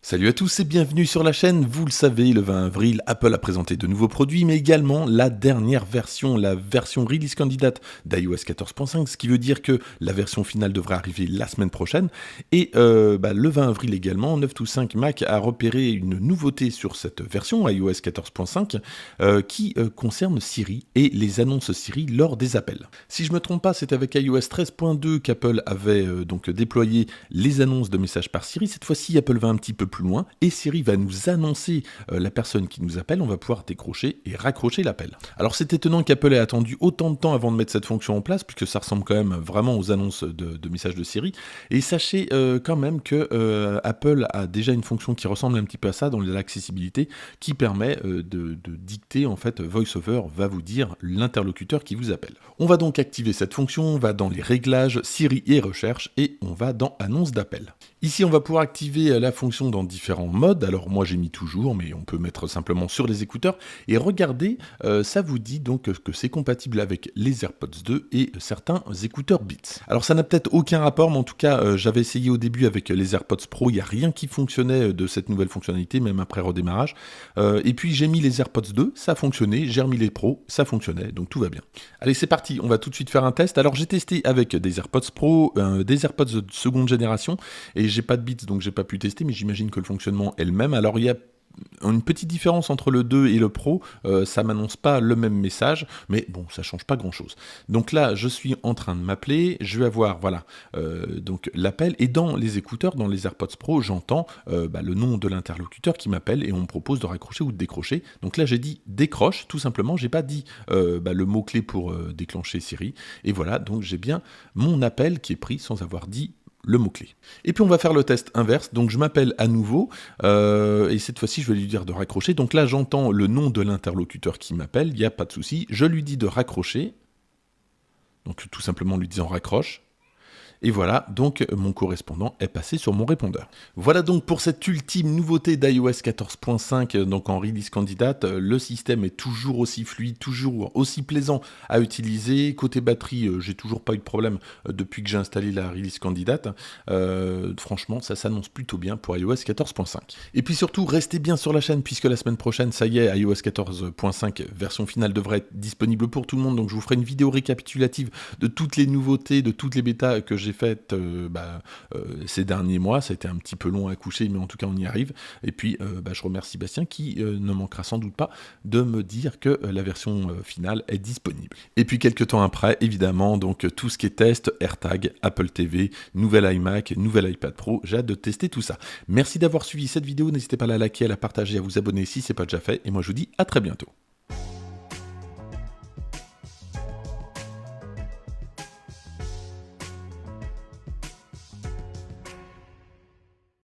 Salut à tous et bienvenue sur la chaîne. Vous le savez, le 20 avril, Apple a présenté de nouveaux produits, mais également la dernière version, la version release candidate d'iOS 14.5, ce qui veut dire que la version finale devrait arriver la semaine prochaine. Et le 20 avril également, 9to5 Mac a repéré une nouveauté sur cette version iOS 14.5 qui concerne Siri et les annonces Siri lors des appels. Si je ne me trompe pas, c'est avec iOS 13.2 qu'Apple avait donc déployé les annonces de messages par Siri. Cette fois-ci, Apple va un petit peu plus loin et Siri va nous annoncer la personne qui nous appelle. On va pouvoir décrocher et raccrocher l'appel. Alors c'est étonnant qu'Apple ait attendu autant de temps avant de mettre cette fonction en place, puisque ça ressemble quand même vraiment aux annonces de messages de Siri. Et sachez quand même que Apple a déjà une fonction qui ressemble un petit peu à ça dans l'accessibilité, qui permet de dicter, en fait, VoiceOver va vous dire l'interlocuteur qui vous appelle. On va donc activer cette fonction, on va dans les réglages, Siri et recherche, et on va dans annonce d'appel. Ici, on va pouvoir activer la fonction dans différents modes. Alors moi, j'ai mis toujours, mais on peut mettre simplement sur les écouteurs. Et regardez, ça vous dit donc que c'est compatible avec les AirPods 2 et certains écouteurs Beats. Alors ça n'a peut-être aucun rapport, mais en tout cas, j'avais essayé au début avec les AirPods Pro. Il n'y a rien qui fonctionnait de cette nouvelle fonctionnalité, même après redémarrage. Et puis j'ai mis les AirPods 2, ça fonctionnait. J'ai remis les Pro, ça fonctionnait, donc tout va bien. Allez, c'est parti, on va tout de suite faire un test. Alors j'ai testé avec des AirPods Pro, des AirPods de seconde génération, et j'ai pas de Beats, donc j'ai pas pu tester, mais j'imagine que le fonctionnement est le même. Alors il y a une petite différence entre le 2 et le Pro, ça m'annonce pas le même message, mais bon, ça change pas grand chose. Donc là, je suis en train de m'appeler, je vais avoir, voilà, donc l'appel, et dans les écouteurs, dans les AirPods Pro, j'entends le nom de l'interlocuteur qui m'appelle, et on me propose de raccrocher ou de décrocher. Donc là, j'ai dit décroche, tout simplement, j'ai pas dit le mot-clé pour déclencher Siri, et voilà, donc j'ai bien mon appel qui est pris sans avoir dit le mot-clé. Et puis on va faire le test inverse, donc je m'appelle à nouveau, et cette fois-ci je vais lui dire de raccrocher, donc là j'entends le nom de l'interlocuteur qui m'appelle, il n'y a pas de souci, je lui dis de raccrocher, donc tout simplement en lui disant raccroche, et voilà, donc mon correspondant est passé sur mon répondeur. Voilà donc pour cette ultime nouveauté d'iOS 14.5, donc en release candidate. Le système est toujours aussi fluide, toujours aussi plaisant à utiliser. Côté batterie, j'ai toujours pas eu de problème depuis que j'ai installé la release candidate. Franchement, ça s'annonce plutôt bien pour iOS 14.5. Et puis surtout, restez bien sur la chaîne, puisque la semaine prochaine, ça y est, iOS 14.5 version finale devrait être disponible pour tout le monde. Donc je vous ferai une vidéo récapitulative de toutes les nouveautés, de toutes les bêtas que j'ai faites ces derniers mois. Ça a été un petit peu long à coucher, mais en tout cas on y arrive. Et puis je remercie Bastien qui ne manquera sans doute pas de me dire que la version finale est disponible. Et puis quelques temps après, évidemment, donc tout ce qui est test, AirTag, Apple TV, nouvel iMac, nouvel iPad Pro, j'ai hâte de tester tout ça. Merci d'avoir suivi cette vidéo, n'hésitez pas à la liker, à la partager, à vous abonner si ce n'est pas déjà fait, et moi je vous dis à très bientôt.